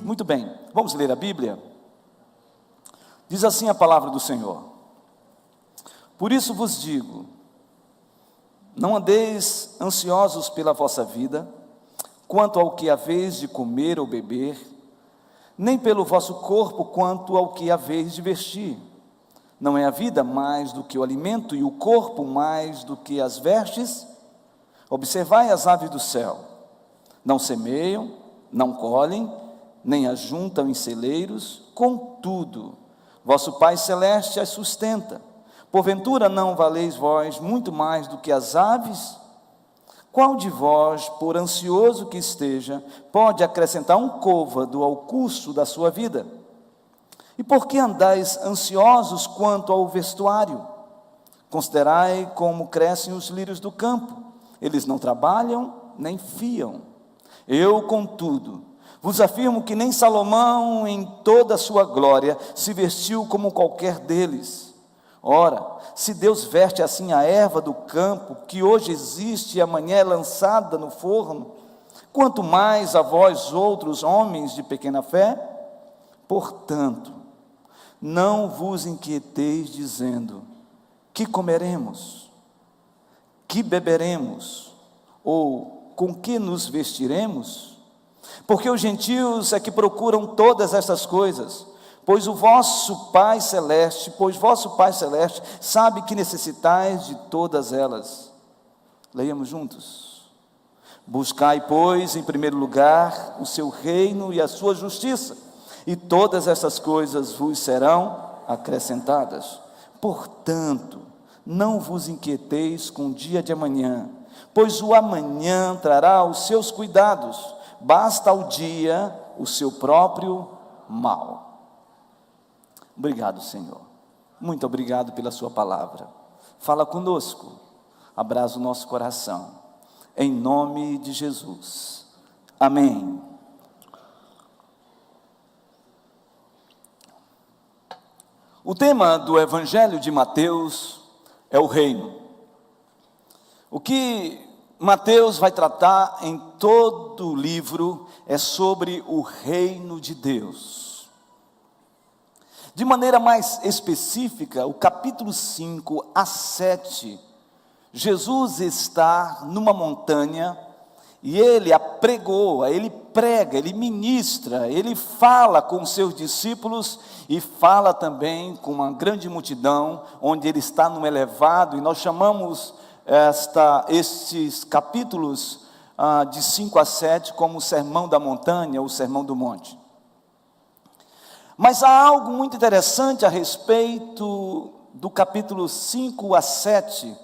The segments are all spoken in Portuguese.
Muito bem, vamos ler a Bíblia? Diz assim a palavra do Senhor: por isso vos digo, não andeis ansiosos pela vossa vida, quanto ao que haveis de comer ou beber, nem pelo vosso corpo, quanto ao que haveis de vestir. Não é a vida mais do que o alimento, e o corpo mais do que as vestes? Observai as aves do céu, não semeiam, não colhem, nem ajuntam em celeiros, contudo, vosso Pai Celeste as sustenta. Porventura não valeis vós muito mais do que as aves? Qual de vós, por ansioso que esteja, pode acrescentar um côvado ao curso da sua vida? E por que andais ansiosos quanto ao vestuário? Considerai como crescem os lírios do campo, eles não trabalham, nem fiam. Eu, contudo, vos afirmo que nem Salomão, em toda a sua glória, se vestiu como qualquer deles. Ora, se Deus veste assim a erva do campo, que hoje existe e amanhã é lançada no forno, quanto mais a vós outros, homens de pequena fé? Portanto, não vos inquieteis dizendo, que comeremos? Que beberemos? Ou com que nos vestiremos? Porque os gentios é que procuram todas estas coisas, pois vosso Pai Celeste sabe que necessitais de todas elas. Leiamos juntos. Buscai, pois, em primeiro lugar o seu reino e a sua justiça, e todas essas coisas vos serão acrescentadas. Portanto, não vos inquieteis com o dia de amanhã, pois o amanhã trará os seus cuidados, basta ao dia o seu próprio mal. Obrigado, Senhor. Muito obrigado pela sua palavra. Fala conosco, abraça o nosso coração, em nome de Jesus. Amém. O tema do Evangelho de Mateus é o reino. O que Mateus vai tratar em todo o livro é sobre o reino de Deus. De maneira mais específica, o capítulo 5 a 7, Jesus está numa montanha e ele apregoa, ele prega, ele ministra, ele fala com os seus discípulos e fala também com uma grande multidão, onde ele está num elevado, e nós chamamos estes capítulos de 5 a 7 como o Sermão da Montanha, ou o Sermão do Monte. Mas há algo muito interessante a respeito do capítulo 5 a 7,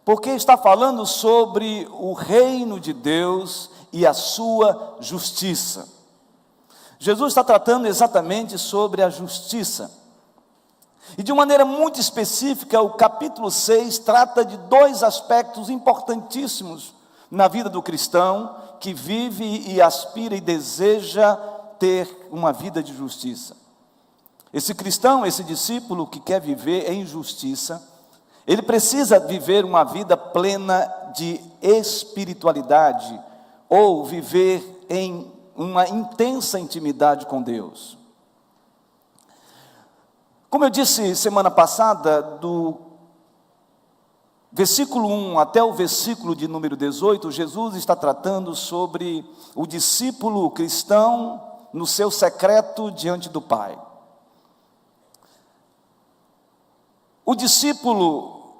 porque está falando sobre o reino de Deus e a sua justiça. Jesus está tratando exatamente sobre a justiça. E de maneira muito específica, o capítulo 6 trata de dois aspectos importantíssimos na vida do cristão que vive e aspira e deseja ter uma vida de justiça. Esse cristão, esse discípulo que quer viver em justiça, ele precisa viver uma vida plena de espiritualidade, ou viver em uma intensa intimidade com Deus. Como eu disse semana passada, do versículo 1 até o versículo de número 18, Jesus está tratando sobre o discípulo cristão no seu secreto diante do Pai. O discípulo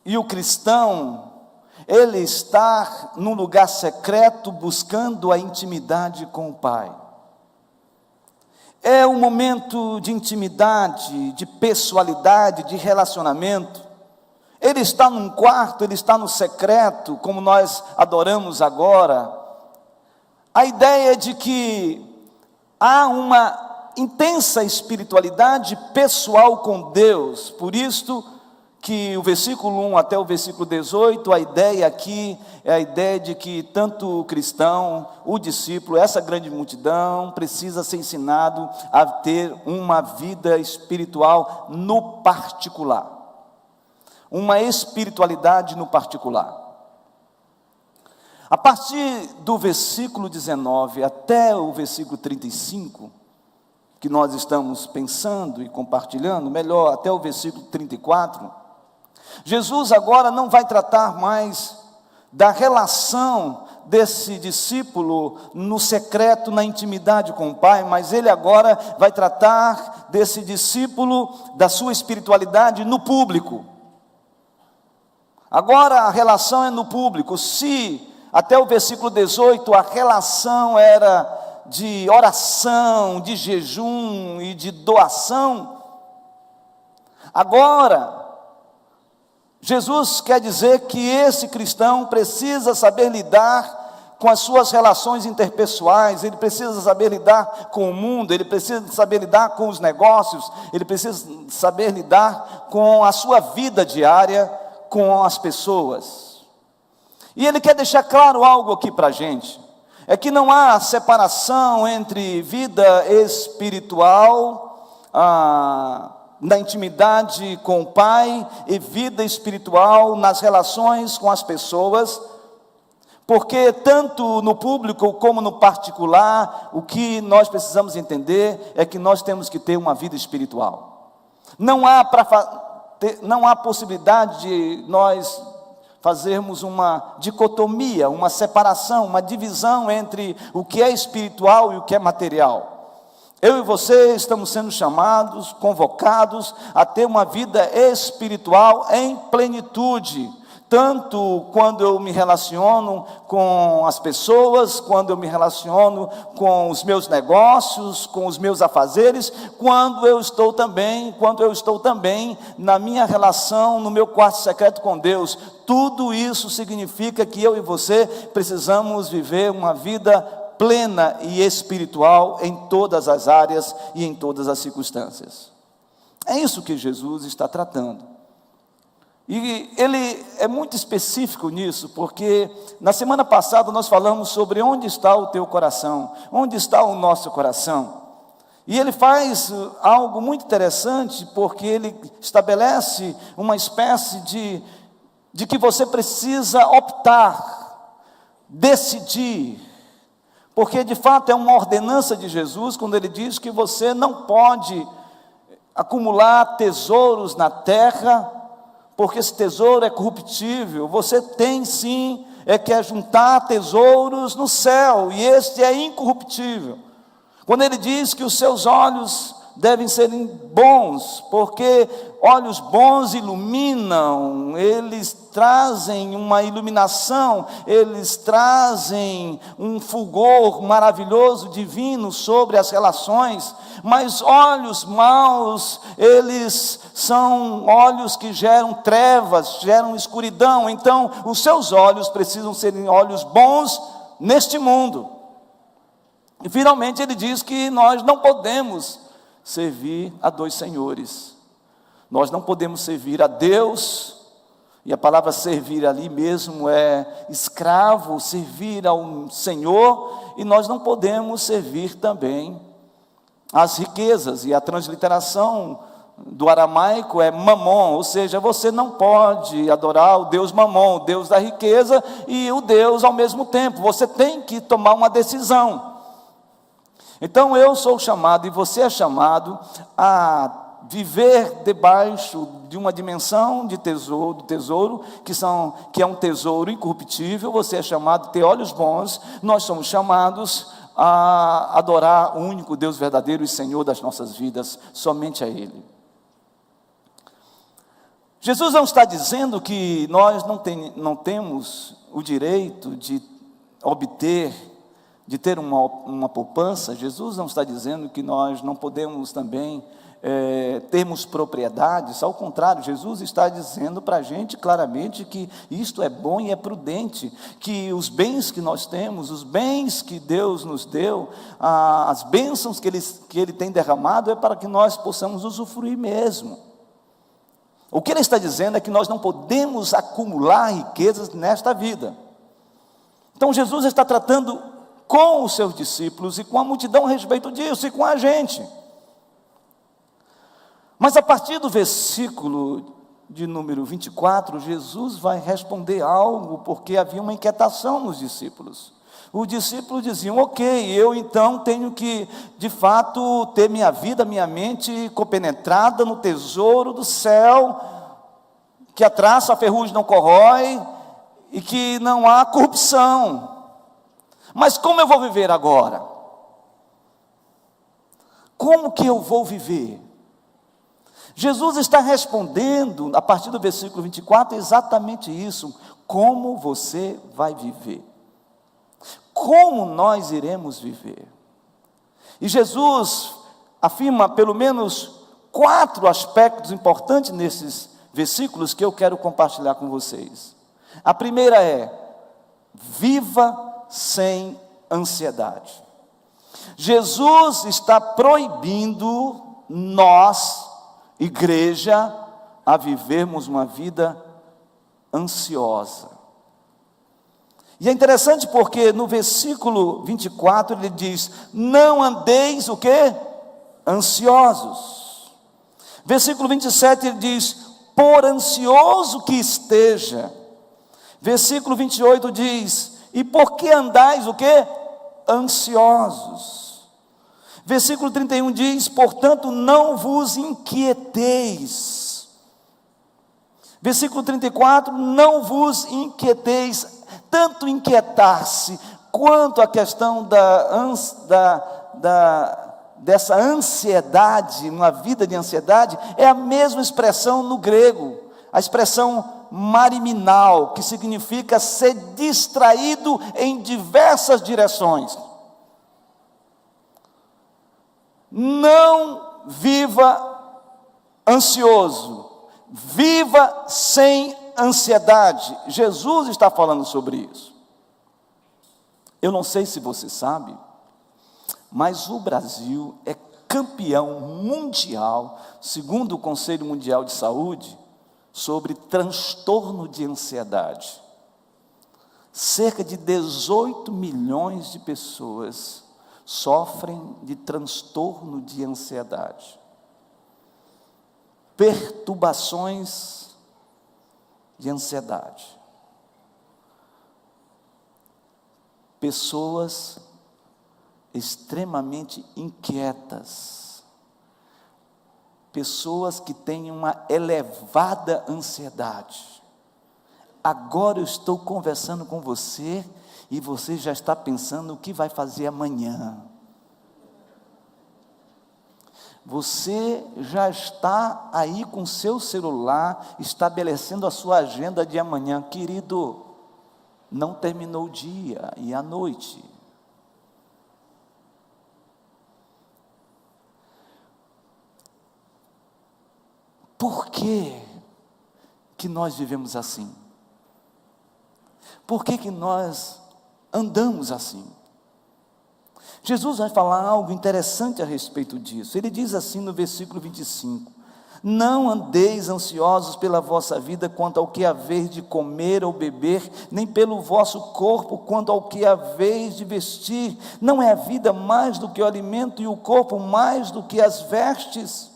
e o cristão, ele está num lugar secreto buscando a intimidade com o Pai. É um momento de intimidade, de pessoalidade, de relacionamento. Ele está num quarto, ele está no secreto, como nós adoramos agora. A ideia de que há uma intensa espiritualidade pessoal com Deus. Por isso que o versículo 1 até o versículo 18, a ideia aqui é a ideia de que tanto o cristão, o discípulo, essa grande multidão, precisa ser ensinado a ter uma vida espiritual no particular. Uma espiritualidade no particular. A partir do versículo 19 até o versículo 35, que nós estamos pensando e compartilhando, melhor, até o versículo 34, Jesus agora não vai tratar mais da relação desse discípulo no secreto, na intimidade com o Pai, mas ele agora vai tratar desse discípulo, da sua espiritualidade no público. Agora a relação é no público. Se até o versículo 18 a relação era de oração, de jejum e de doação, agora Jesus quer dizer que esse cristão precisa saber lidar com as suas relações interpessoais, ele precisa saber lidar com o mundo, ele precisa saber lidar com os negócios, ele precisa saber lidar com a sua vida diária, com as pessoas. E ele quer deixar claro algo aqui para a gente, é que não há separação entre vida espiritual, na intimidade com o Pai, e vida espiritual nas relações com as pessoas, porque tanto no público como no particular, o que nós precisamos entender é que nós temos que ter uma vida espiritual. Não há possibilidade de nós fazermos uma dicotomia, uma separação, uma divisão entre o que é espiritual e o que é material. Eu e você estamos sendo chamados, convocados a ter uma vida espiritual em plenitude, tanto quando eu me relaciono com as pessoas, quando eu me relaciono com os meus negócios, com os meus afazeres, quando eu estou também na minha relação, no meu quarto secreto com Deus. Tudo isso significa que eu e você precisamos viver uma vida plena e espiritual em todas as áreas e em todas as circunstâncias. É isso que Jesus está tratando. E ele é muito específico nisso, porque na semana passada nós falamos sobre onde está o teu coração, onde está o nosso coração. E ele faz algo muito interessante, porque ele estabelece uma espécie de que você precisa optar, decidir, porque de fato é uma ordenança de Jesus, quando ele diz que você não pode acumular tesouros na terra, porque esse tesouro é corruptível. Você tem sim, que juntar tesouros no céu, e este é incorruptível. Quando ele diz que os seus olhos devem ser bons, porque olhos bons iluminam, eles trazem uma iluminação, eles trazem um fulgor maravilhoso, divino sobre as relações, mas olhos maus, eles são olhos que geram trevas, geram escuridão. Então os seus olhos precisam serem olhos bons neste mundo. E finalmente ele diz que nós não podemos servir a dois senhores. Nós não podemos servir a Deus, e a palavra servir ali mesmo é escravo, servir ao Senhor, e nós não podemos servir também às riquezas, e a transliteração do aramaico é mamon, ou seja, você não pode adorar o Deus mamon, o Deus da riqueza, e o Deus ao mesmo tempo. Você tem que tomar uma decisão. Então eu sou chamado, e você é chamado a viver debaixo de uma dimensão de tesouro, do tesouro, que é um tesouro incorruptível. Você é chamado a ter olhos bons. Nós somos chamados a adorar o único Deus verdadeiro e Senhor das nossas vidas, somente a Ele. Jesus não está dizendo que nós não temos o direito de ter uma poupança. Jesus não está dizendo que nós não podemos também termos propriedades. Ao contrário, Jesus está dizendo para a gente claramente que isto é bom e é prudente, que os bens que nós temos, os bens que Deus nos deu, as bênçãos que Ele tem derramado, é para que nós possamos usufruir mesmo. O que Ele está dizendo é que nós não podemos acumular riquezas nesta vida. Então Jesus está tratando com os seus discípulos e com a multidão a respeito disso, e com a gente. Mas a partir do versículo de número 24, Jesus vai responder algo, porque havia uma inquietação nos discípulos. Os discípulos diziam: ok, eu então tenho que, de fato, ter minha vida, minha mente compenetrada no tesouro do céu, que a traça, a ferrugem não corrói, e que não há corrupção. Mas como eu vou viver agora? Como que eu vou viver? Jesus está respondendo, a partir do versículo 24, exatamente isso: como você vai viver? Como nós iremos viver? E Jesus afirma pelo menos 4 aspectos importantes nesses versículos que eu quero compartilhar com vocês. A primeira é: viva sem ansiedade. Jesus está proibindo nós, igreja, a vivermos uma vida ansiosa. E é interessante porque no versículo 24 ele diz: não andeis o quê? Ansiosos. Versículo 27 ele diz: por ansioso que esteja. Versículo 28 diz: e por que andais o quê? Ansiosos. Versículo 31 diz: portanto não vos inquieteis. Versículo 34: não vos inquieteis. Tanto inquietar-se, quanto a questão dessa ansiedade, uma vida de ansiedade, é a mesma expressão no grego, a expressão mariminal, que significa ser distraído em diversas direções. Não viva ansioso, viva sem ansiedade. Jesus está falando sobre isso. Eu não sei se você sabe, mas o Brasil é campeão mundial, segundo o Conselho Mundial de Saúde, sobre transtorno de ansiedade. Cerca de 18 milhões de pessoas sofrem de transtorno de ansiedade. Perturbações de ansiedade. Pessoas extremamente inquietas. Pessoas que têm uma elevada ansiedade. Agora eu estou conversando com você e você já está pensando o que vai fazer amanhã. Você já está aí com seu celular, estabelecendo a sua agenda de amanhã. Querido, não terminou o dia e a noite. Por que nós vivemos assim? Por que nós andamos assim? Jesus vai falar algo interessante a respeito disso. Ele diz assim no versículo 25: não andeis ansiosos pela vossa vida quanto ao que haveis de comer ou beber, nem pelo vosso corpo quanto ao que haveis de vestir. Não é a vida mais do que o alimento e o corpo mais do que as vestes?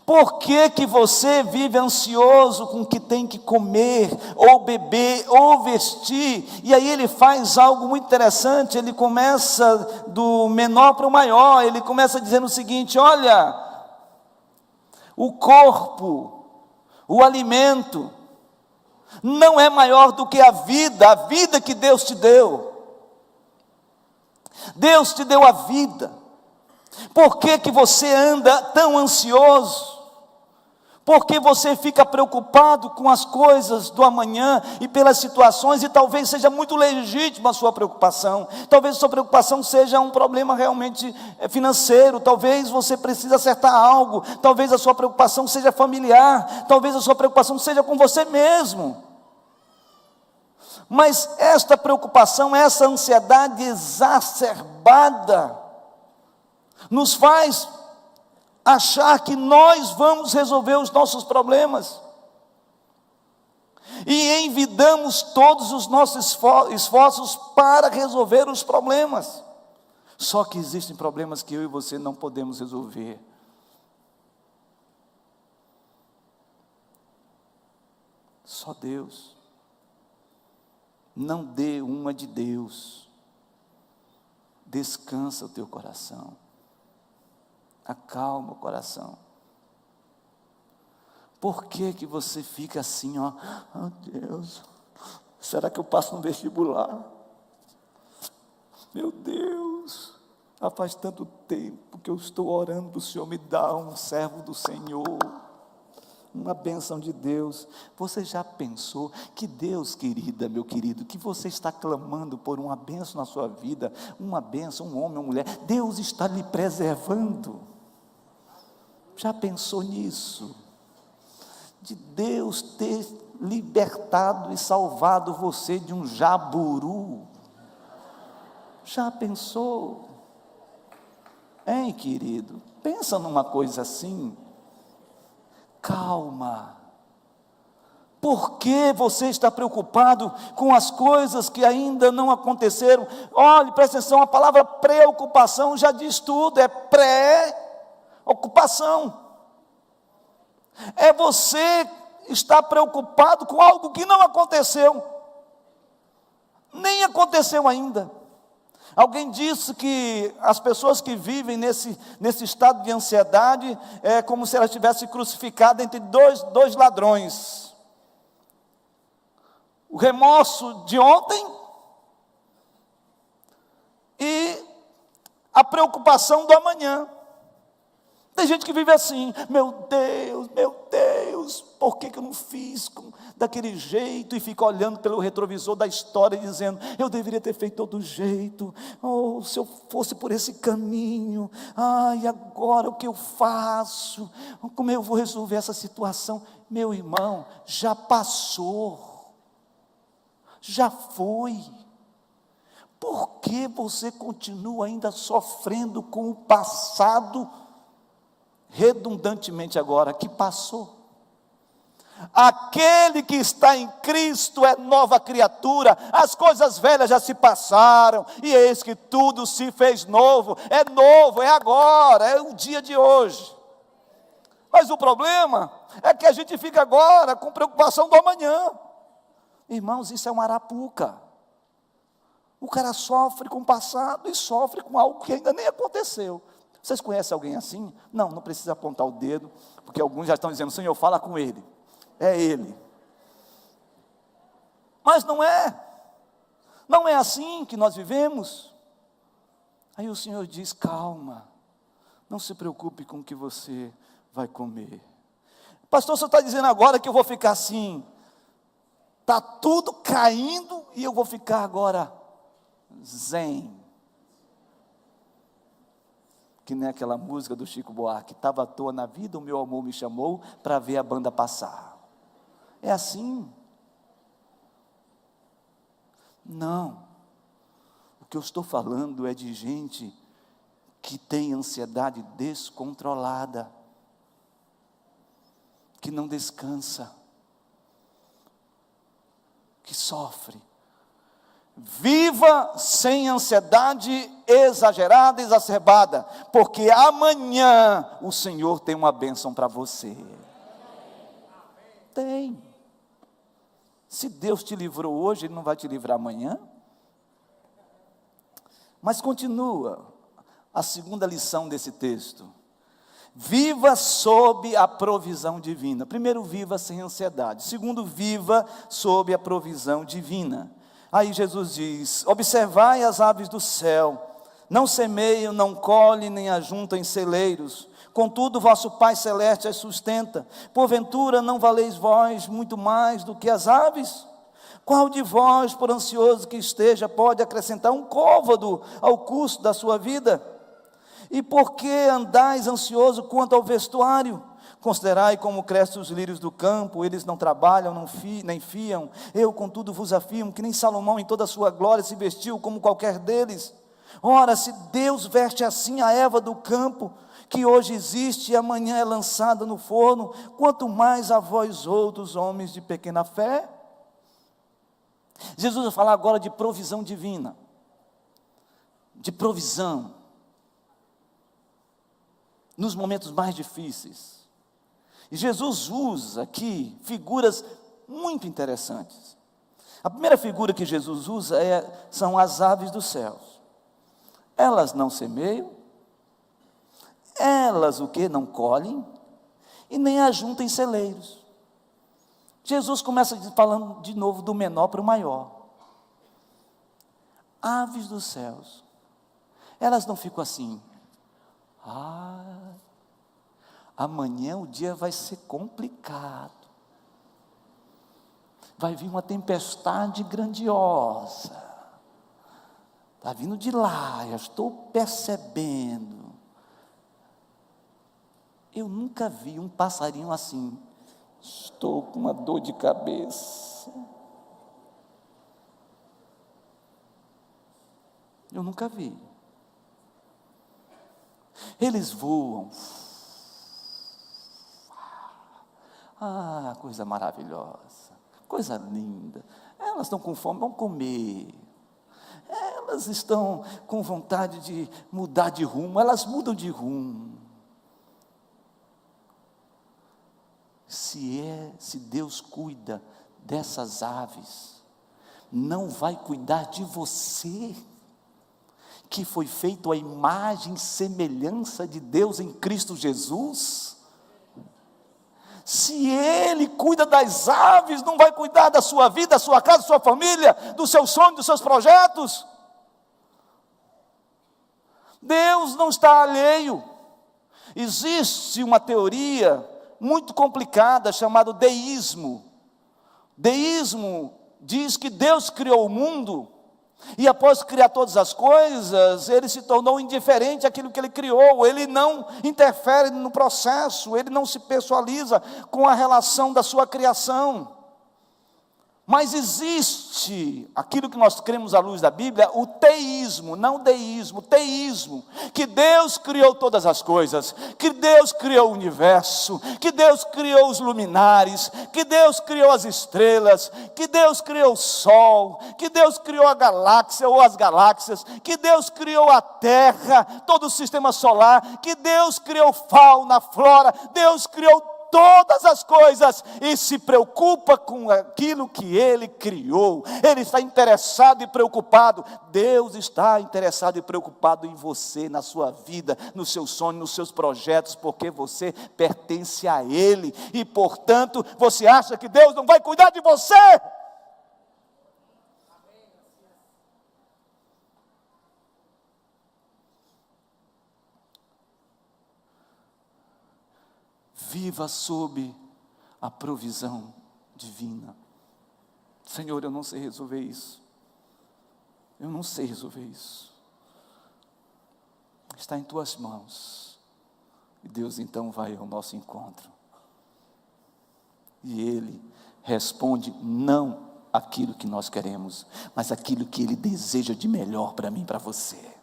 Por que você vive ansioso com o que tem que comer, ou beber, ou vestir? E aí ele faz algo muito interessante, ele começa do menor para o maior, ele começa dizendo o seguinte: olha, o corpo, o alimento, não é maior do que a vida que Deus te deu. Deus te deu a vida. Por que você anda tão ansioso? Porque você fica preocupado com as coisas do amanhã e pelas situações, e talvez seja muito legítima a sua preocupação. Talvez a sua preocupação seja um problema realmente financeiro, talvez você precise acertar algo, talvez a sua preocupação seja familiar, talvez a sua preocupação seja com você mesmo. Mas esta preocupação, essa ansiedade exacerbada, nos faz achar que nós vamos resolver os nossos problemas, e envidamos todos os nossos esforços para resolver os problemas. Só que existem problemas que eu e você não podemos resolver. Só Deus. Não dê uma de Deus. Descansa o teu coração. Acalma o coração. Por que que você fica assim, ó? Oh Deus, será que eu passo no vestibular? Meu Deus, já faz tanto tempo que eu estou orando para o Senhor me dar um servo do Senhor. Uma bênção de Deus. Você já pensou que Deus, querida, meu querido, que você está clamando por uma bênção na sua vida, uma bênção, um homem, uma mulher, Deus está lhe preservando. Já pensou nisso? De Deus ter libertado e salvado você de um jaburu? Já pensou? Hein, querido? Pensa numa coisa assim. Calma. Por que você está preocupado com as coisas que ainda não aconteceram? Olhe, presta atenção, a palavra preocupação já diz tudo, é pré-ocupação. É você estar preocupado com algo que não aconteceu, nem aconteceu ainda. Alguém disse que as pessoas que vivem nesse estado de ansiedade é como se ela estivesse crucificada entre dois ladrões. O remorso de ontem e a preocupação do amanhã. Tem gente que vive assim, meu Deus, por que eu não fiz daquele jeito? E fica olhando pelo retrovisor da história e dizendo, eu deveria ter feito de outro jeito, ou se eu fosse por esse caminho, e agora o que eu faço? Como eu vou resolver essa situação? Meu irmão, já passou, já foi. Por que você continua ainda sofrendo com o passado, redundantemente agora, que passou? Aquele que está em Cristo é nova criatura, as coisas velhas já se passaram, e eis que tudo se fez novo, é agora, é o dia de hoje. Mas o problema é que a gente fica agora com preocupação do amanhã. Irmãos, isso é uma arapuca. O cara sofre com o passado e sofre com algo que ainda nem aconteceu. Vocês conhecem alguém assim? Não precisa apontar o dedo, porque alguns já estão dizendo, Senhor, fala com ele. É ele. Mas não é assim que nós vivemos. Aí o Senhor diz, calma, não se preocupe com o que você vai comer. Pastor, você está dizendo agora que eu vou ficar assim, está tudo caindo e eu vou ficar agora zen. Que nem aquela música do Chico Buarque, estava à toa na vida, o meu amor me chamou para ver a banda passar. É assim? Não. O que eu estou falando é de gente que tem ansiedade descontrolada, que não descansa, que sofre. Viva sem ansiedade exagerada, exacerbada, porque amanhã o Senhor tem uma bênção para você. Tem. Se Deus te livrou hoje, Ele não vai te livrar amanhã? Mas continua a segunda lição desse texto. Viva sob a provisão divina. Primeiro, viva sem ansiedade. Segundo, viva sob a provisão divina. Aí Jesus diz, observai as aves do céu, não semeiam, não colhem, nem ajuntam em celeiros, contudo vosso Pai Celeste as sustenta. Porventura não valeis vós muito mais do que as aves? Qual de vós, por ansioso que esteja, pode acrescentar um côvado ao custo da sua vida? E por que andais ansioso quanto ao vestuário? Considerai como crescem os lírios do campo, eles não trabalham, nem fiam. Eu, contudo, vos afirmo que nem Salomão em toda a sua glória se vestiu como qualquer deles. Ora, se Deus veste assim a erva do campo, que hoje existe e amanhã é lançada no forno, quanto mais a vós outros, homens de pequena fé? Jesus vai falar agora de provisão divina, de provisão, nos momentos mais difíceis. E Jesus usa aqui figuras muito interessantes. A primeira figura que Jesus usa são as aves dos céus. Elas não semeiam, elas o que? Não colhem, e nem ajuntam em celeiros. Jesus começa falando de novo do menor para o maior. Aves dos céus, elas não ficam assim, amanhã o dia vai ser complicado, vai vir uma tempestade grandiosa, está vindo de lá, eu estou percebendo. Eu nunca vi um passarinho assim, estou com uma dor de cabeça. Eu nunca vi. Eles voam. Coisa maravilhosa, coisa linda. Elas estão com fome, vão comer. Elas estão com vontade de mudar de rumo, elas mudam de rumo. Se Deus cuida dessas aves, não vai cuidar de você, que foi feito à imagem e semelhança de Deus em Cristo Jesus? Se Ele cuida das aves, não vai cuidar da sua vida, da sua casa, da sua família, do seu sonho, dos seus projetos? Deus não está alheio. Existe uma teoria muito complicada chamada deísmo. Deísmo diz que Deus criou o mundo, e após criar todas as coisas, Ele se tornou indiferente àquilo que Ele criou. Ele não interfere no processo, Ele não se pessoaliza com a relação da sua criação. Mas existe aquilo que nós cremos à luz da Bíblia, o teísmo, não deísmo, teísmo, que Deus criou todas as coisas, que Deus criou o universo, que Deus criou os luminares, que Deus criou as estrelas, que Deus criou o sol, que Deus criou a galáxia ou as galáxias, que Deus criou a terra, todo o sistema solar, que Deus criou fauna, flora, Deus criou todas as coisas e se preocupa com aquilo que Ele criou. Ele está interessado e preocupado. Deus está interessado e preocupado em você, na sua vida, no seu sonho, nos seus projetos, porque você pertence a Ele, e portanto, você acha que Deus não vai cuidar de você? Viva sob a provisão divina. Senhor, eu não sei resolver isso. Eu não sei resolver isso. Está em tuas mãos. E Deus então vai ao nosso encontro. E Ele responde não aquilo que nós queremos, mas aquilo que Ele deseja de melhor para mim e para você.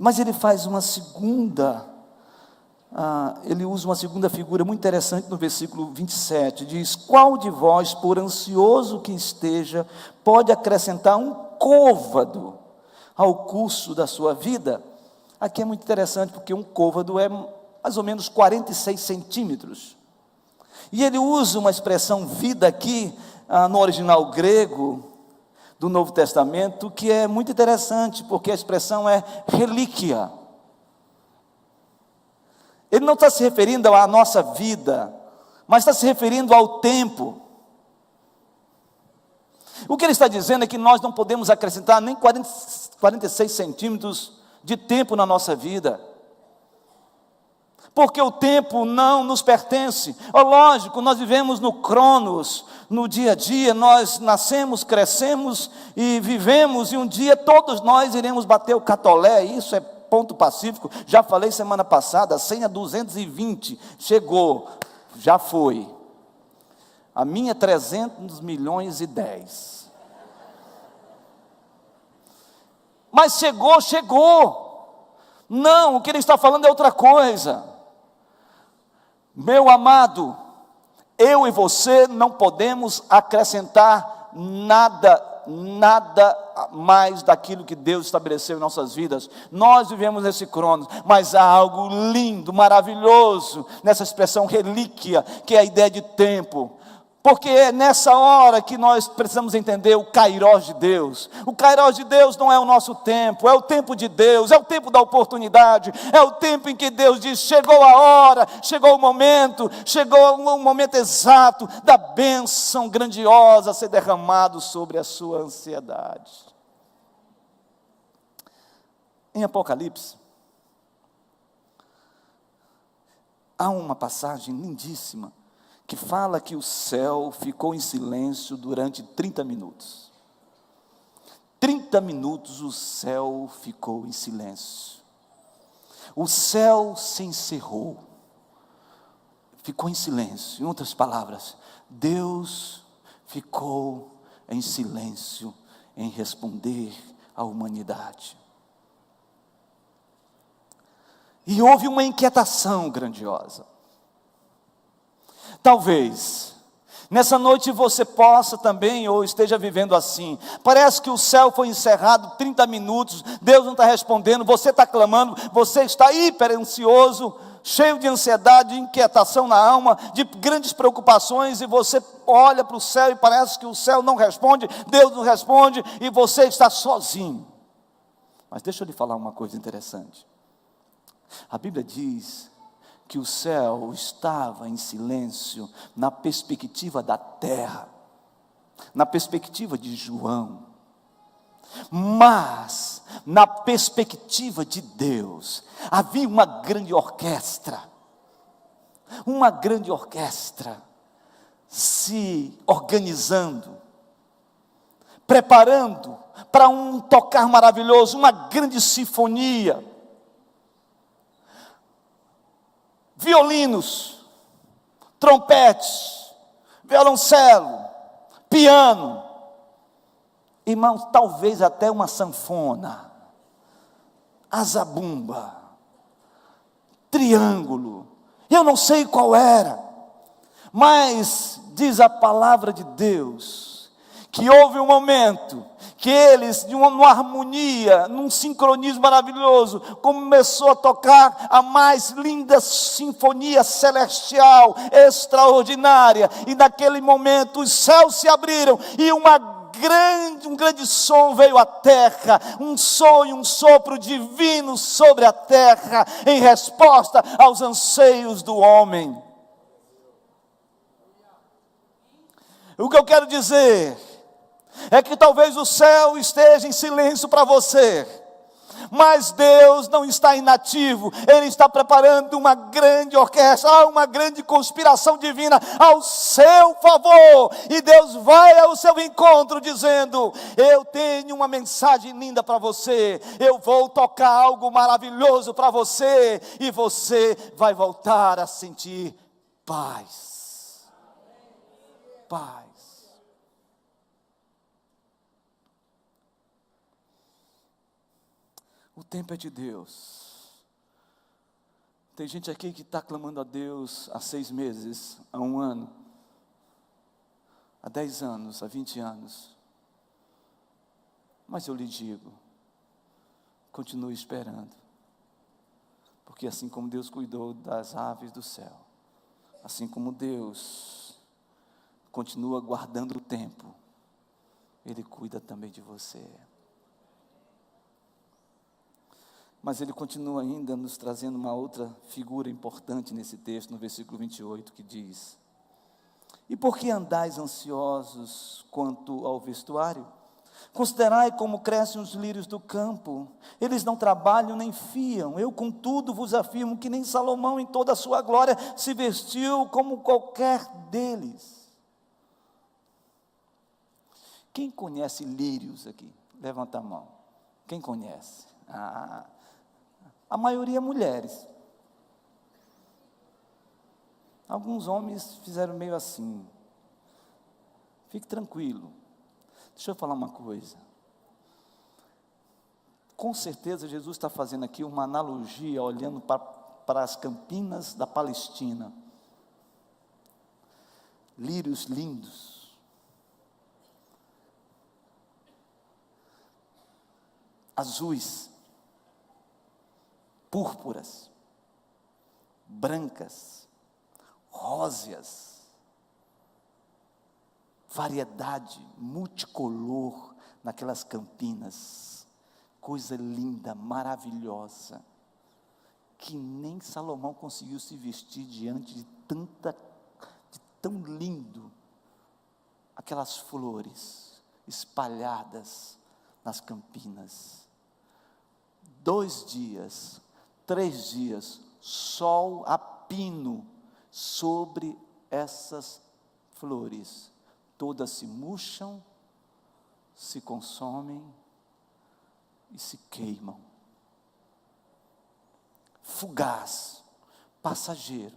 Mas ele faz uma segunda, ele usa uma segunda figura muito interessante no versículo 27, diz: qual de vós, por ansioso que esteja, pode acrescentar um côvado ao curso da sua vida? Aqui é muito interessante, porque um côvado é mais ou menos 46 centímetros, e ele usa uma expressão vida aqui, no original grego, do Novo Testamento, que é muito interessante, porque a expressão é relíquia. Ele não está se referindo à nossa vida, mas está se referindo ao tempo. O que ele está dizendo é que nós não podemos acrescentar nem 46 centímetros de tempo na nossa vida, porque o tempo não nos pertence. Lógico, nós vivemos no cronos, no dia a dia, nós nascemos, crescemos e vivemos, e um dia todos nós iremos bater o catolé. Isso é ponto pacífico. Já falei semana passada, a senha 220 chegou, já foi. A minha 300 milhões e 10. Mas chegou. Não, o que ele está falando é outra coisa. Meu amado, eu e você não podemos acrescentar nada nada mais daquilo que Deus estabeleceu em nossas vidas. Nós vivemos nesse cronos, mas há algo lindo, maravilhoso nessa expressão relíquia, que é a ideia de tempo. Porque é nessa hora que nós precisamos entender o kairós de Deus. O kairós de Deus não é o nosso tempo, é o tempo de Deus, é o tempo da oportunidade, é o tempo em que Deus diz: chegou a hora, chegou o momento exato da bênção grandiosa a ser derramado sobre a sua ansiedade. Em Apocalipse, há uma passagem lindíssima, que fala que o céu ficou em silêncio durante 30 minutos. 30 minutos o céu ficou em silêncio. O céu se encerrou. Ficou em silêncio. Em outras palavras, Deus ficou em silêncio em responder à humanidade. E houve uma inquietação grandiosa. Talvez nessa noite você possa também, ou esteja vivendo assim. Parece que o céu foi encerrado 30 minutos, Deus não está respondendo, você está clamando, você está hiper ansioso, cheio de ansiedade, de inquietação na alma, de grandes preocupações, e você olha para o céu e parece que o céu não responde, Deus não responde, e você está sozinho. Mas deixa eu lhe falar uma coisa interessante. A Bíblia diz que o céu estava em silêncio na perspectiva da terra, na perspectiva de João, mas na perspectiva de Deus, havia uma grande orquestra se organizando, preparando para um tocar maravilhoso, uma grande sinfonia. Violinos, trompetes, violoncelo, piano, irmãos, talvez até uma sanfona, azabumba, triângulo, eu não sei qual era, mas diz a palavra de Deus, que houve um momento que eles, numa harmonia, num sincronismo maravilhoso, começou a tocar a mais linda sinfonia celestial, extraordinária, e naquele momento os céus se abriram, e um grande som veio à terra, um som e um sopro divino sobre a terra, em resposta aos anseios do homem. O que eu quero dizer é que talvez o céu esteja em silêncio para você, mas Deus não está inativo, Ele está preparando uma grande orquestra, uma grande conspiração divina ao seu favor, e Deus vai ao seu encontro dizendo: eu tenho uma mensagem linda para você, eu vou tocar algo maravilhoso para você, e você vai voltar a sentir paz. Paz. O tempo é de Deus. Tem gente aqui que está clamando a Deus há 6 meses, há 1 ano, há 10 anos, há 20 anos. Mas eu lhe digo, continue esperando. Porque assim como Deus cuidou das aves do céu, assim como Deus continua guardando o tempo, Ele cuida também de você. Mas ele continua ainda nos trazendo uma outra figura importante nesse texto, no versículo 28, que diz: e por que andais ansiosos quanto ao vestuário? Considerai como crescem os lírios do campo, eles não trabalham nem fiam, eu contudo vos afirmo que nem Salomão em toda a sua glória se vestiu como qualquer deles. Quem conhece lírios aqui? Levanta a mão. Quem conhece? A maioria mulheres. Alguns homens fizeram meio assim. Fique tranquilo. Deixa eu falar uma coisa. Com certeza Jesus está fazendo aqui uma analogia, olhando para as campinas da Palestina. Lírios lindos. azuis, púrpuras, brancas, róseas, variedade multicolor naquelas campinas, coisa linda, maravilhosa, que nem Salomão conseguiu se vestir diante de tão lindo, aquelas flores espalhadas nas campinas. 2 dias, 3 dias, sol a pino sobre essas flores, todas se murcham, se consomem e se queimam. Fugaz, passageiro.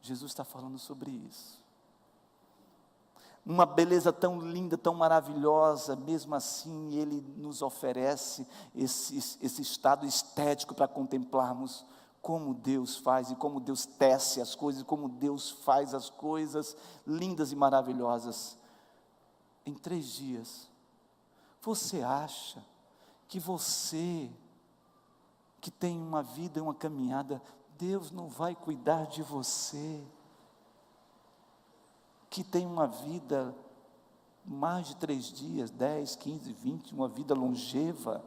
Jesus está falando sobre isso. Uma beleza tão linda, tão maravilhosa, mesmo assim Ele nos oferece esse estado estético para contemplarmos como Deus faz e como Deus tece as coisas, como Deus faz as coisas lindas e maravilhosas. Em 3 dias, você acha que você, que tem uma vida, uma caminhada, Deus não vai cuidar de você? Que tem uma vida, mais de 3 dias, 10, 15, 20, uma vida longeva.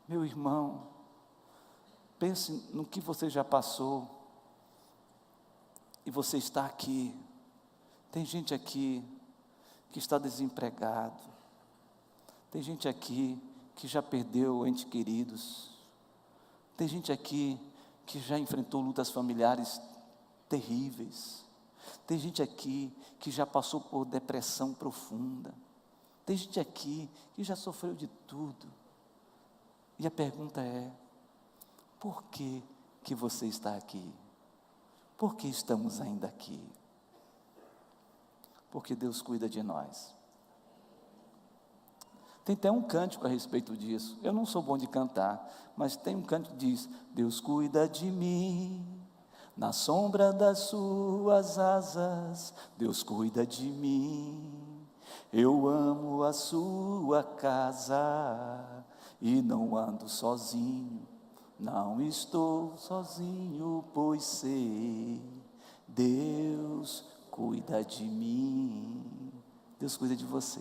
Meu irmão, pense no que você já passou, e você está aqui. Tem gente aqui que está desempregado, tem gente aqui que já perdeu entes queridos, tem gente aqui que já enfrentou lutas familiares terríveis, tem gente aqui que já passou por depressão profunda, tem gente aqui que já sofreu de tudo, e a pergunta é: por que você está aqui? Por que estamos ainda aqui? Porque Deus cuida de nós. Tem até um cântico a respeito disso. Eu não sou bom de cantar, mas tem um cântico que diz: Deus cuida de mim, na sombra das suas asas, Deus cuida de mim. Eu amo a sua casa e não ando sozinho, não estou sozinho, pois sei, Deus cuida de mim. Deus cuida de você.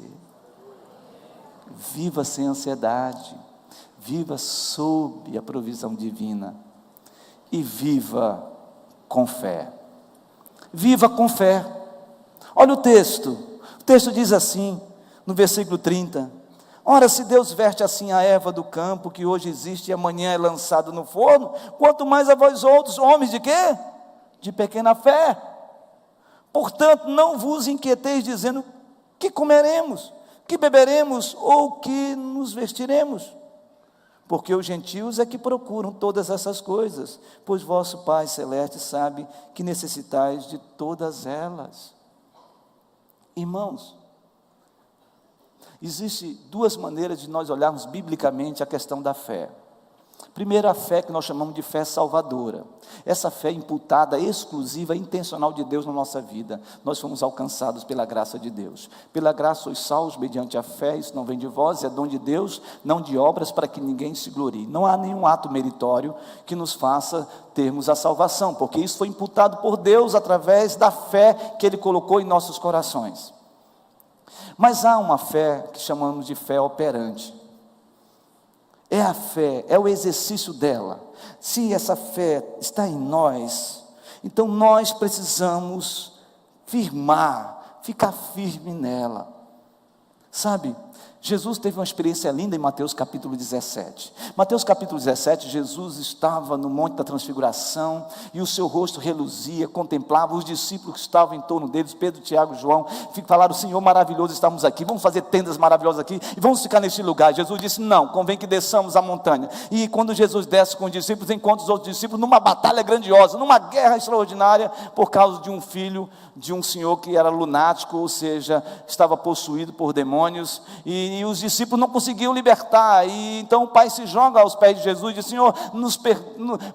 Viva sem ansiedade, viva sob a provisão divina e viva com fé. Viva com fé. Olha o texto diz assim, no versículo 30: ora, se Deus veste assim a erva do campo, que hoje existe e amanhã é lançado no forno, quanto mais a vós outros, homens de quê? De pequena fé. Portanto, não vos inquieteis dizendo: que comeremos, que beberemos, ou que nos vestiremos? Porque os gentios é que procuram todas essas coisas, pois vosso Pai Celeste sabe que necessitais de todas elas. Irmãos, existem 2 maneiras de nós olharmos biblicamente a questão da fé. Primeiro, a fé que nós chamamos de fé salvadora. Essa fé imputada, exclusiva, intencional de Deus na nossa vida. Nós fomos alcançados pela graça de Deus. Pela graça sois salvos mediante a fé, isso não vem de vós, é dom de Deus, não de obras, para que ninguém se glorie. Não há nenhum ato meritório que nos faça termos a salvação, porque isso foi imputado por Deus através da fé que Ele colocou em nossos corações. Mas há uma fé que chamamos de fé operante. É a fé, é o exercício dela. Se essa fé está em nós, então nós precisamos ficar firme nela. Sabe, Jesus teve uma experiência linda em Mateus capítulo 17. Mateus capítulo 17, Jesus estava no Monte da Transfiguração, e o seu rosto reluzia, contemplava os discípulos que estavam em torno deles, Pedro, Tiago e João, falaram: Senhor, maravilhoso, estamos aqui, vamos fazer tendas maravilhosas aqui, e vamos ficar neste lugar. Jesus disse: não, convém que desçamos a montanha. E quando Jesus desce com os discípulos, encontra os outros discípulos numa batalha grandiosa, numa guerra extraordinária, por causa de um filho de um senhor que era lunático, ou seja, estava possuído por demônios, e e os discípulos não conseguiam libertar, e então o pai se joga aos pés de Jesus e diz: Senhor,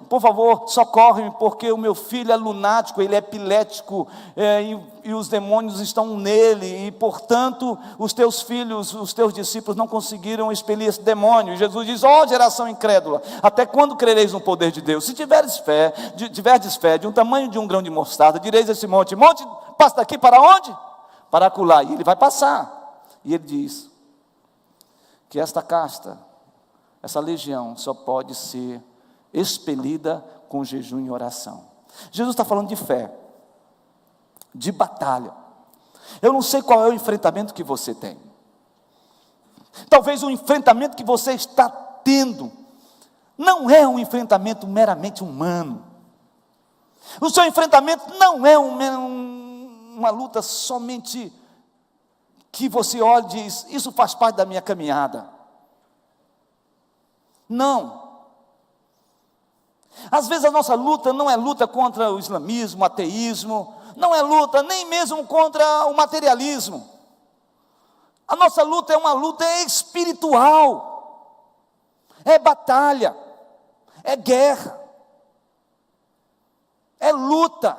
por favor, socorre-me, porque o meu filho é lunático, ele é epilético, e os demônios estão nele, e portanto os teus filhos, os teus discípulos não conseguiram expelir esse demônio. E Jesus diz: ó geração incrédula, até quando crereis no poder de Deus? Se tiverdes fé de um tamanho de um grão de mostarda, direis a esse monte: monte, passa daqui para onde? Para acolá, e ele vai passar. E ele diz que esta casta, essa legião só pode ser expelida com jejum e oração. Jesus está falando de fé, de batalha. Eu não sei qual é o enfrentamento que você tem. Talvez o enfrentamento que você está tendo não é um enfrentamento meramente humano. O seu enfrentamento não é uma luta somente que você olha e diz: isso faz parte da minha caminhada. Não. Às vezes a nossa luta não é luta contra o islamismo, o ateísmo, não é luta nem mesmo contra o materialismo. A nossa luta é uma luta espiritual, é batalha, é guerra, é luta.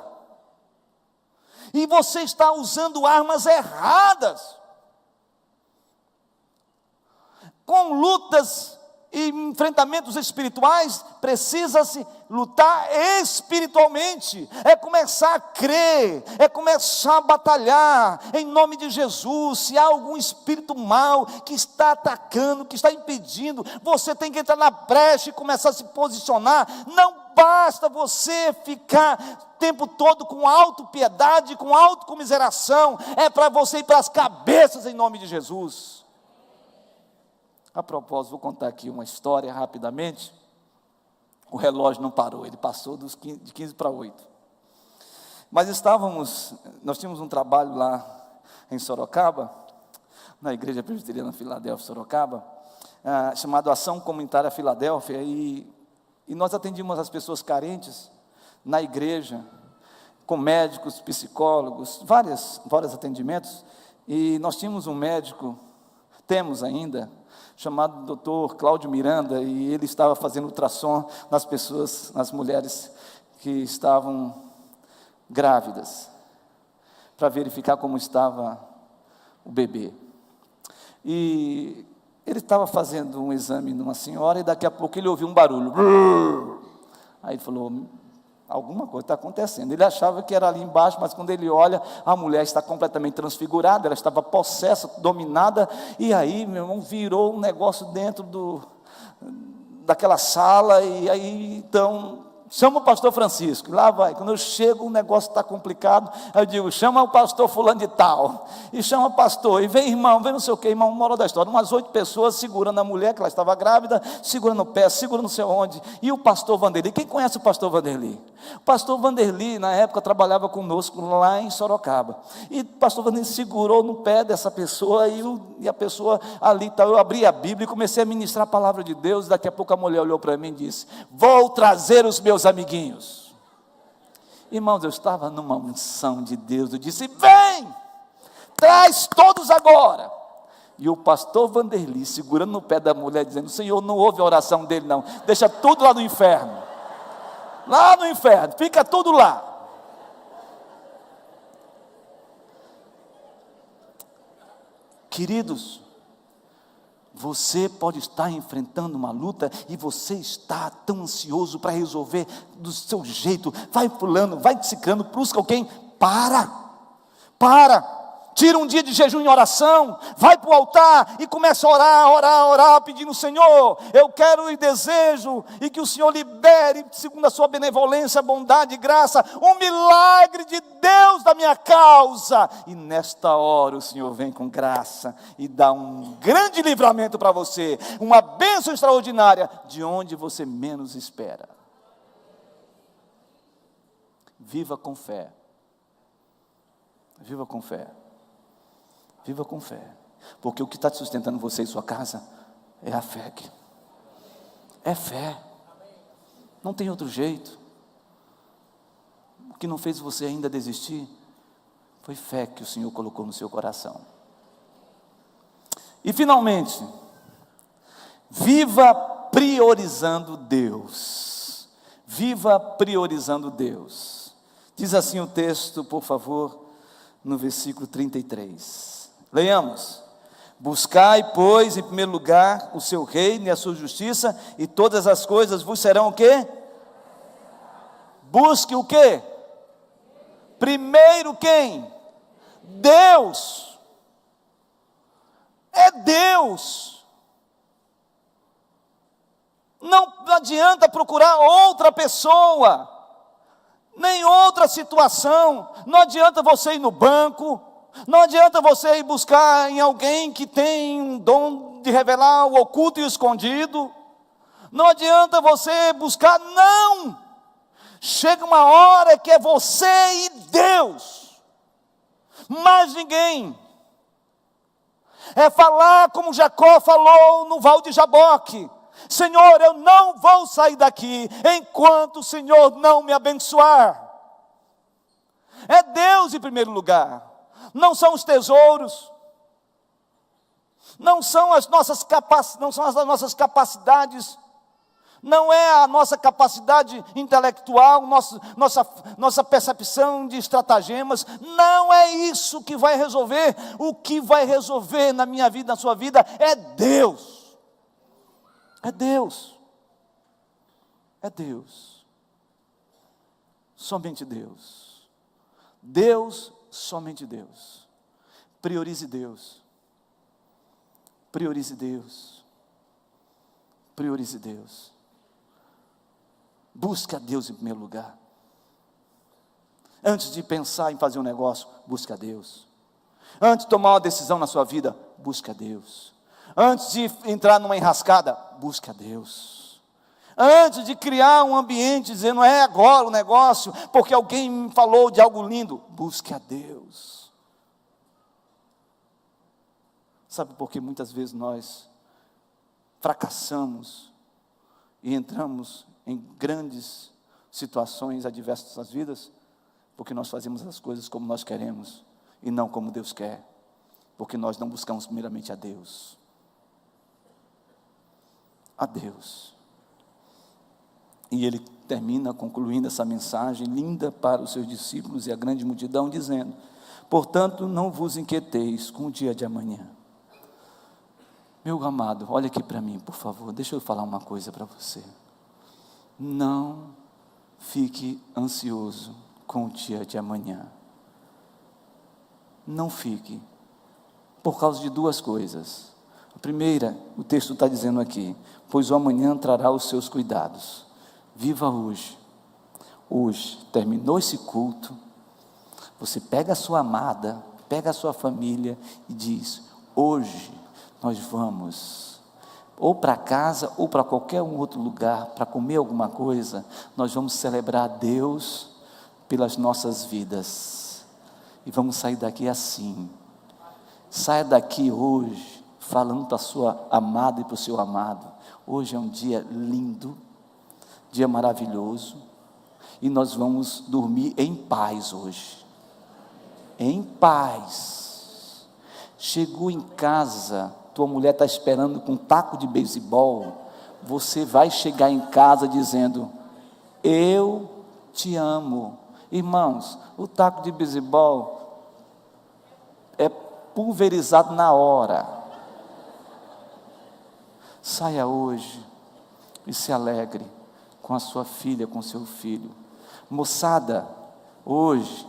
E você está usando armas erradas. Com lutas e enfrentamentos espirituais, precisa-se lutar espiritualmente, é começar a crer, é começar a batalhar, em nome de Jesus. Se há algum espírito mau que está atacando, que está impedindo, você tem que entrar na brecha e começar a se posicionar. Não basta você ficar o tempo todo com autopiedade, com autocomiseração, é para você ir para as cabeças em nome de Jesus. A propósito, vou contar aqui uma história rapidamente. O relógio não parou, ele passou de 15 para 8. Mas nós tínhamos um trabalho lá em Sorocaba, na Igreja Presbiteriana Filadélfia, Sorocaba, chamado Ação Comunitária Filadélfia, e nós atendíamos as pessoas carentes na igreja, com médicos, psicólogos, vários atendimentos, e nós tínhamos um médico, temos ainda, chamado Dr. Cláudio Miranda, e ele estava fazendo ultrassom nas pessoas, nas mulheres que estavam grávidas, para verificar como estava o bebê. E ele estava fazendo um exame numa senhora, e daqui a pouco ele ouviu um barulho. Aí ele falou: alguma coisa está acontecendo. Ele achava que era ali embaixo, mas quando ele olha, a mulher está completamente transfigurada, ela estava possessa, dominada, e aí, meu irmão, virou um negócio dentro daquela sala, e aí, então, chama o pastor Francisco, lá vai. Quando eu chego, o negócio está complicado, aí eu digo: chama o pastor fulano de tal, e chama o pastor, e vem irmão, vem não sei o que, irmão, moral da história, umas 8 pessoas segurando a mulher, que ela estava grávida, segurando o pé, segurando não sei onde, e o pastor Vanderli. Quem conhece o pastor Vanderli? O pastor Vanderli, na época, trabalhava conosco lá em Sorocaba, e o pastor Vanderli segurou no pé dessa pessoa, e a pessoa ali, eu abri a Bíblia e comecei a ministrar a palavra de Deus, e daqui a pouco a mulher olhou para mim e disse: vou trazer os meus amiguinhos. Irmãos, eu estava numa unção de Deus, eu disse: vem, traz todos agora. E o pastor Vanderli segurando no pé da mulher, dizendo: Senhor, não ouve a oração dele não, deixa tudo lá no inferno, fica tudo lá. Queridos, você pode estar enfrentando uma luta e você está tão ansioso para resolver do seu jeito. Vai fulano, vai ciclano, busca alguém. Para. Tira um dia de jejum e oração, vai para o altar e começa a orar, pedindo: Senhor, eu quero e desejo, e que o Senhor libere, segundo a sua benevolência, bondade e graça, um milagre de Deus da minha causa. E nesta hora o Senhor vem com graça e dá um grande livramento para você, uma bênção extraordinária, de onde você menos espera. Viva com fé. Viva com fé. Viva com fé, porque o que está te sustentando você e sua casa é a fé. É fé, não tem outro jeito. O que não fez você ainda desistir foi fé que o Senhor colocou no seu coração. E finalmente, viva priorizando Deus. Viva priorizando Deus. Diz assim o texto, por favor, no versículo 33. Leiamos. Buscai, pois, em primeiro lugar o seu reino e a sua justiça, e todas as coisas vos serão o quê? Busque o quê? Primeiro quem? Deus. É Deus. Não adianta procurar outra pessoa, nem outra situação. Não adianta você ir no banco, não adianta você ir buscar em alguém que tem um dom de revelar o oculto e o escondido. Não adianta você buscar, não. Chega uma hora que é você e Deus, mais ninguém. É falar como Jacó falou no Val de Jaboque: Senhor, eu não vou sair daqui enquanto o Senhor não me abençoar. É Deus em primeiro lugar. Não são os tesouros, não são as nossas capacidades, não é a nossa capacidade intelectual, nossa percepção de estratagemas. Não é isso que vai resolver. O que vai resolver na minha vida, na sua vida, é Deus. É Deus. É Deus. Somente Deus. Deus, somente Deus. Priorize Deus. Priorize Deus. Priorize Deus. Busque a Deus em primeiro lugar. Antes de pensar em fazer um negócio, busque a Deus. Antes de tomar uma decisão na sua vida, busque a Deus. Antes de entrar numa enrascada, busque a Deus. Antes de criar um ambiente dizendo, é agora o negócio, porque alguém me falou de algo lindo, busque a Deus. Sabe por que muitas vezes nós fracassamos e entramos em grandes situações adversas nas nossas vidas? Porque nós fazemos as coisas como nós queremos e não como Deus quer, porque nós não buscamos primeiramente a Deus. A Deus. E ele termina concluindo essa mensagem linda para os seus discípulos e a grande multidão, dizendo: portanto, não vos inquieteis com o dia de amanhã. Meu amado, olha aqui para mim, por favor, deixa eu falar uma coisa para você. Não fique ansioso com o dia de amanhã. Não fique, por causa de duas coisas. A primeira, o texto está dizendo aqui: pois o amanhã trará os seus cuidados. Viva hoje. Hoje, terminou esse culto, você pega a sua amada, pega a sua família e diz: hoje nós vamos ou para casa ou para qualquer um outro lugar para comer alguma coisa. Nós vamos celebrar a Deus pelas nossas vidas e vamos sair daqui assim. Saia daqui hoje falando para a sua amada e para o seu amado: hoje é um dia lindo, dia maravilhoso, e nós vamos dormir em paz hoje. Em paz. Chegou em casa, tua mulher está esperando com um taco de beisebol, você vai chegar em casa dizendo: eu te amo. Irmãos, o taco de beisebol é pulverizado na hora. Saia hoje e se alegre com a sua filha, com seu filho. Moçada, hoje,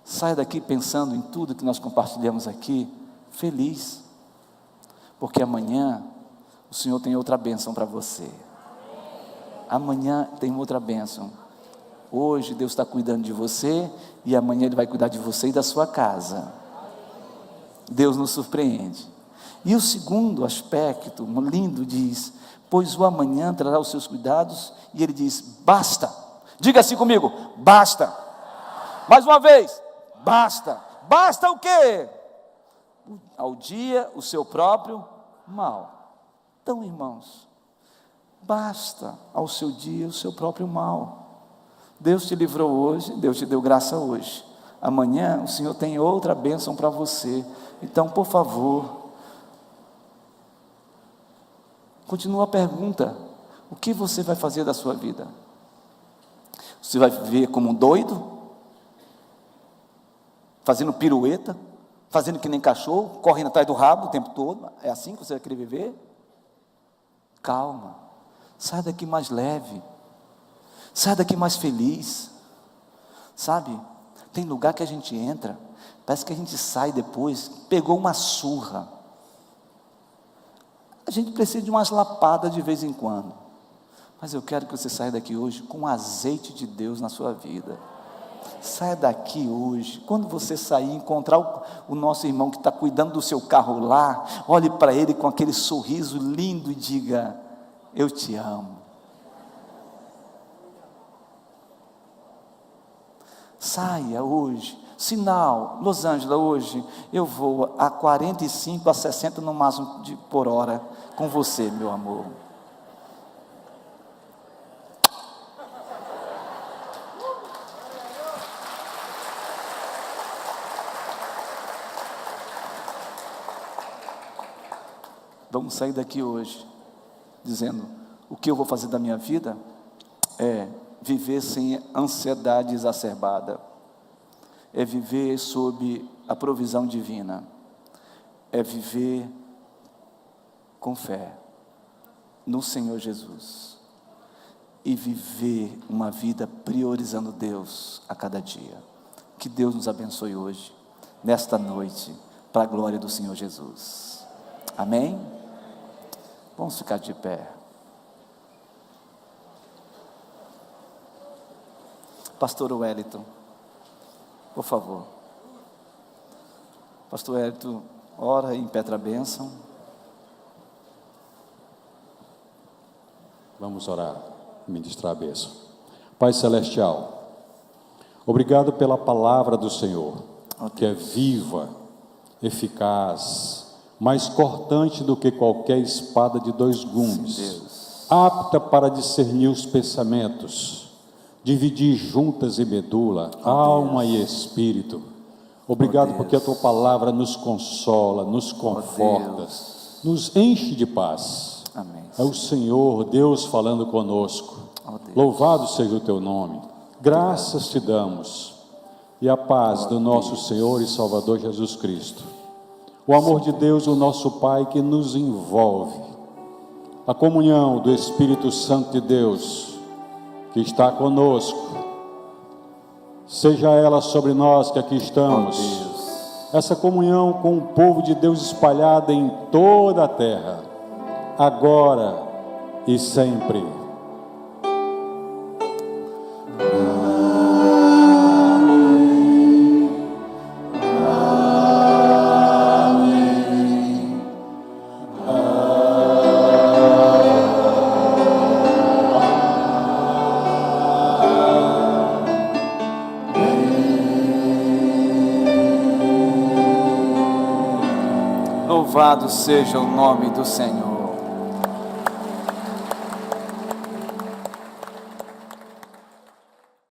saia daqui pensando em tudo que nós compartilhamos aqui, feliz, porque amanhã o Senhor tem outra bênção para você. Amanhã tem outra bênção. Hoje Deus está cuidando de você, e amanhã Ele vai cuidar de você e da sua casa. Deus nos surpreende. E o segundo aspecto, lindo, diz: pois o amanhã trará os seus cuidados, e ele diz: basta. Diga assim comigo: basta. Mais uma vez: basta. Basta o quê? Ao dia o seu próprio mal. Então, irmãos, basta ao seu dia o seu próprio mal. Deus te livrou hoje, Deus te deu graça hoje. Amanhã o Senhor tem outra bênção para você. Então, por favor, Continua a pergunta: o que você vai fazer da sua vida? Você vai viver como um doido? Fazendo pirueta? Fazendo que nem cachorro? Correndo atrás do rabo o tempo todo? É assim que você vai querer viver? Calma. Sai daqui mais leve. Sai daqui mais feliz. Sabe? Tem lugar que a gente entra, parece que a gente sai depois, pegou uma surra. A gente precisa de umas lapadas de vez em quando. Mas eu quero que você saia daqui hoje com o azeite de Deus na sua vida. Saia daqui hoje, quando você sair, encontrar o nosso irmão que está cuidando do seu carro lá, olhe para ele com aquele sorriso lindo e diga: eu te amo. Saia hoje. Sinal, Los Angeles, hoje eu vou a 45 a 60 no máximo por hora com você, meu amor. Vamos sair daqui hoje dizendo: o que eu vou fazer da minha vida é viver sem ansiedade exacerbada, é viver sob a provisão divina, é viver com fé no Senhor Jesus e viver uma vida priorizando Deus a cada dia. Que Deus nos abençoe hoje, nesta noite, para a glória do Senhor Jesus. Amém? Vamos ficar de pé. Pastor Wellington, por favor. Pastor Wellington, ora e impetra a bênção. Vamos orar, ministrar a bênção. Pai Celestial, obrigado pela palavra do Senhor, que é viva, eficaz, mais cortante do que qualquer espada de 2 gumes, apta para discernir os pensamentos, dividir juntas e medula, alma e espírito. Obrigado porque a tua palavra nos consola, nos conforta, nos enche de paz. Amém. É o Senhor Deus falando conosco. Louvado seja o teu nome. Graças te damos. E a paz do nosso Senhor e Salvador Jesus Cristo, o amor de Deus, o nosso Pai, que nos envolve, a comunhão do Espírito Santo de Deus, que está conosco, seja ela sobre nós que aqui estamos, essa comunhão com o povo de Deus espalhada em toda a terra, agora e sempre. Louvado seja o nome do Senhor.